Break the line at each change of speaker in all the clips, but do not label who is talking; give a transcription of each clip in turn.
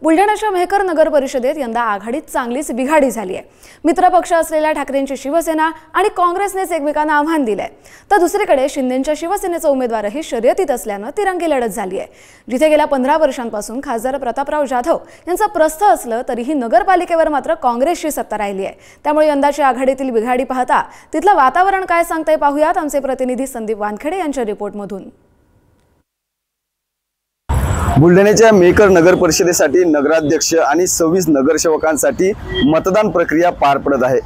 बुलढाण्याच्या मेहकर नगर परिषदेत यंदा आघाडीत चांगलीच बिघाडी झाली आहे। मित्रपक्ष असलेल्या ठाकरेंची शिवसेना आणि काँग्रेसनेच एकमेकांना आव्हान दिलंय, तर दुसरीकडे शिंदेंच्या शिवसेनेचा उमेदवारही शर्यतीत असल्यानं तिरंगी लढत झाली आहे। जिथे गेल्या 15 वर्षांपासून खासदार प्रतापराव जाधव यांचा प्रस्थ असलं तरीही नगरपालिकेवर मात्र काँग्रेसची सत्ता राहिली आहे। त्यामुळे यंदाची आघाडीतील बिघाडी पाहता तिथलं वातावरण काय सांगतंय पाहूयात आमचे प्रतिनिधी संदीप वानखेडे यांच्या रिपोर्टमधून।
बुलढाण्याच्या मेहकर नगर परिषदेसाठी नगराध्यक्ष आणि 26 नगरसेवकांसाठी मतदान प्रक्रिया पार पडत आहे।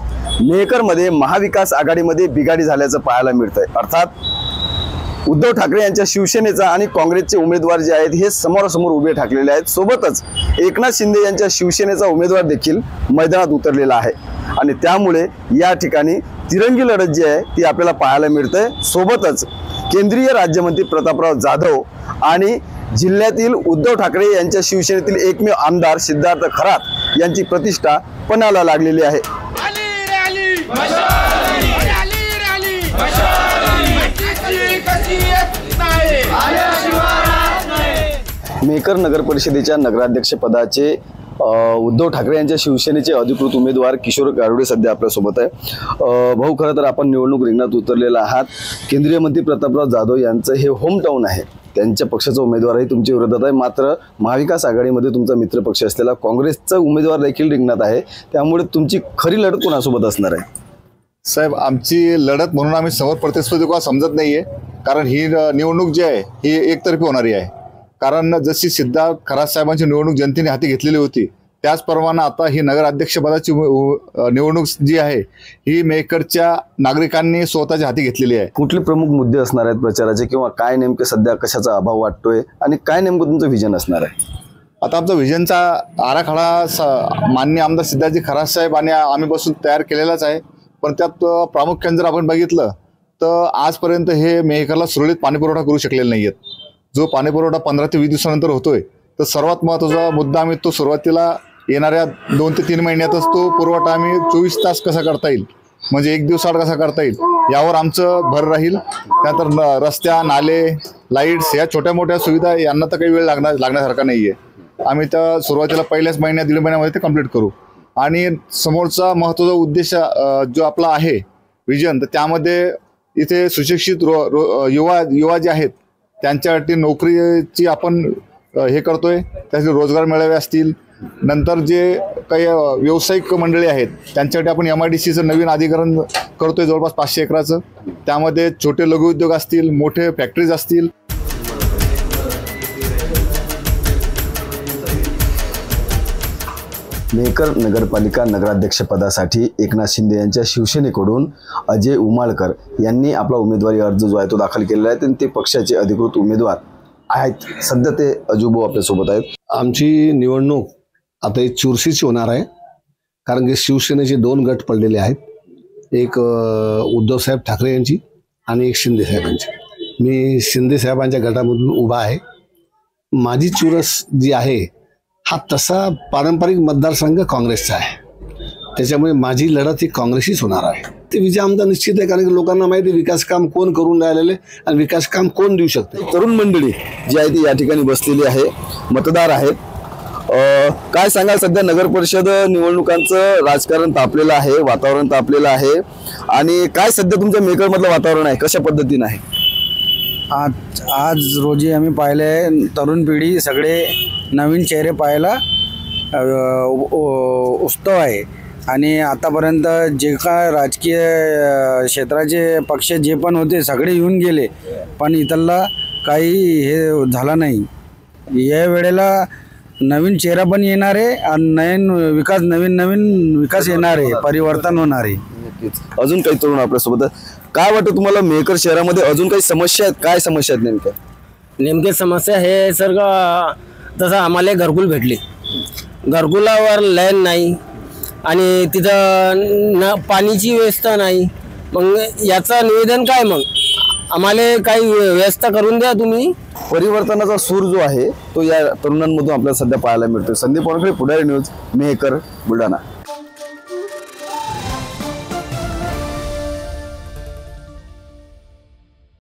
मेहकरमध्ये महाविकास आघाडीमध्ये बिघाडी झाल्याचं पाहायला मिळतंय। अर्थात उद्धव ठाकरे यांच्या शिवसेनेचा आणि काँग्रेसचे उमेदवार जे आहेत हे समोरासमोर उभे ठाकलेले आहेत। सोबतच एकनाथ शिंदे यांच्या शिवसेनेचा उमेदवार देखील मैदानात उतरलेला आहे आणि त्यामुळे या ठिकाणी तिरंगी लढत जी आहे ती आपल्याला पाहायला मिळते। सोबतच केंद्रीय राज्यमंत्री प्रतापराव जाधव आणि जिल्ह्यातील उद्धव ठाकरे यांच्या शिवसेनेतील एकमेव आमदार सिद्धार्थ खरात यांची प्रतिष्ठा पणाला लागलेली आहे। मेहकर नगर परिषदेच्या नगराध्यक्ष पदाचे उद्धव ठाकरे यांच्या शिवसेनेचे अधिकृत उमेदवार किशोर गारुडे सध्या आपल्या सोबत आहे। भाऊ, खरं तर आपण निवडणूक रिंगणात उतरलेला आहात। केंद्रीय मंत्री प्रतापराव जाधव यांचं हे होम टाउन आहे, त्यांच्या पक्षाचा उमेदवारही तुमच्या विरोधात आहे। मात्र महाविकास आघाडीमध्ये तुमचा मित्रपक्ष असलेला काँग्रेसचा उमेदवार देखील रिंगणात आहे, त्यामुळे तुमची खरी लढत कोणासोबत असणार आहे?
साहेब, आमची लढत म्हणून आम्ही समोर प्रतिस्पर्धी का समजत नाहीये, कारण ही निवडणूक जी आहे ही एकतर्फी होणारी आहे। कारण जशी सिद्धार्थ खरात साहेबांची निवडणूक जनतेने हाती घेतलेली होती त्याचप्रमाणे आता ही नगराध्यक्षपदाची निवडणूक जी आहे ही मेहकरच्या नागरिकांनी स्वतःच्या हाती घेतलेली आहे।
कुठले प्रमुख मुद्दे असणार आहेत प्रचाराचे, किंवा काय नेमके सध्या कशाचा अभाव वाटतोय आणि काय नेमकं तुमचं विजन असणार आहे?
आता आमचा विजनचा आराखडा माननीय आमदार सिद्धार्थजी खरात साहेब आणि आम्ही बसून तयार केलेलाच आहे, पण त्यात प्रामुख्याने जर आपण बघितलं तर आजपर्यंत हे मेहकरला सुरळीत पाणीपुरवठा करू शकलेले नाहीयेत। जो पाणीपुरवठा 15 ते 20 दिवसानंतर होतोय, तर सर्वात महत्त्वाचा मुद्दा आम्ही तो सुरुवातीला येणाऱ्या 2 ते 3 महिन्यातच तो पुरवठा आम्ही 24 तास कसा करता येईल, म्हणजे 1 दिवसाआड कसा करता येईल यावर आमचं भर राहील। त्यानंतर रस्त्या, नाले, लाईट्स या छोट्या मोठ्या सुविधा यांना तर काही वेळ लागण्यासारखा नाहीये। आम्ही त्या सुरुवातीला पहिल्याच महिन्यात 1.5 महिन्यामध्ये ते कंप्लीट करू। आणि समोरचा महत्त्वाचा उद्देश जो आपला आहे विजन, तर त्यामध्ये इथे सुशिक्षित युवा जे आहेत त्यांच्यासाठी नोकरीची आपण हे करतोय, त्याचे रोजगार मेळावे असतील, नंतर जे काही व्यावसायिक मंडळी आहेत त्यांच्यासाठी आपण MIDCचं नवीन अधिकरण करतोय जवळपास 500 एकराचं। त्यामध्ये छोटे लघुउद्योग असतील, मोठे फॅक्टरीज असतील।
मेहकर नगरपालिका नगराध्यक्षपदासाठी एकनाथ शिंदे यांच्या शिवसेनेकडून अजय उमाळकर यांनी आपला उमेदवारी अर्ज जो आहे तो दाखल केलेला आहे, ते पक्षाचे अधिकृत उमेदवार आहेत। सध्या ते अजूभाऊ आपल्यासोबत आहेत।
आमची निवडणूक आता एक चुरशीची होणार आहे, कारण की शिवसेनेचे 2 गट पडलेले आहेत, एक उद्धवसाहेब ठाकरे यांची आणि एक शिंदे साहेबांची। मी शिंदे साहेबांच्या गटामधून उभा आहे। माझी चुरस जी आहे हा तसा पारंपरिक मतदारसंघ काँग्रेसचा आहे, त्याच्यामुळे माझी लढत ही काँग्रेसशीच होणार आहे। ते विजय आमचा निश्चित आहे, कारण की लोकांना माहिती आहे विकास काम कोण करून राहिलेले आणि विकास काम कोण देऊ शकते।
तरुण मंडळी जी आहे ती या ठिकाणी बसलेली आहे, मतदार आहेत। काय सांगाल, सध्या नगर परिषद निवडणुकांचं राजकारण तापलेलं आहे, वातावरण तापलेलं आहे, आणि काय सध्या तुमच्या मेहकर मधलं वातावरण आहे, कशा पद्धतीने आहे?
आज रोजी आम्ही पाहिले तरुण पिढी सगळे नवीन चेहरे पाहायला उत्सुक आहे। आणि आतापर्यंत जे काय राजकीय क्षेत्राचे पक्ष जे पण होते सगळे येऊन गेले, पण इथला काही हे झालं नाही। या वेळेला नवीन चेहरा पण येणार आहे आणि नवीन विकास येणार आहे, परिवर्तन होणार आहे।
अजून काही तरुण आपल्यासोबत काय वाटतं तुम्हाला, मेहकर शहरामध्ये अजून काही समस्या आहेत? काय समस्या आहेत
नेमक्या समस्या हे सर तसं आम्हाला घरकुल भेटली, घरकुलावर लाईन नाही आणि तिथं पाणीची व्यवस्था नाही। मग याचं निवेदन काय, मग आम्हाला काही व्यवस्था करून द्या तुम्ही।
परिवर्तनाचा सूर जो आहे तो या तरुणांमधून आपल्याला सध्या पाहायला मिळतो। संदीप वानखेडे, पुढारी न्यूज, मेहकर, बुलढाणा।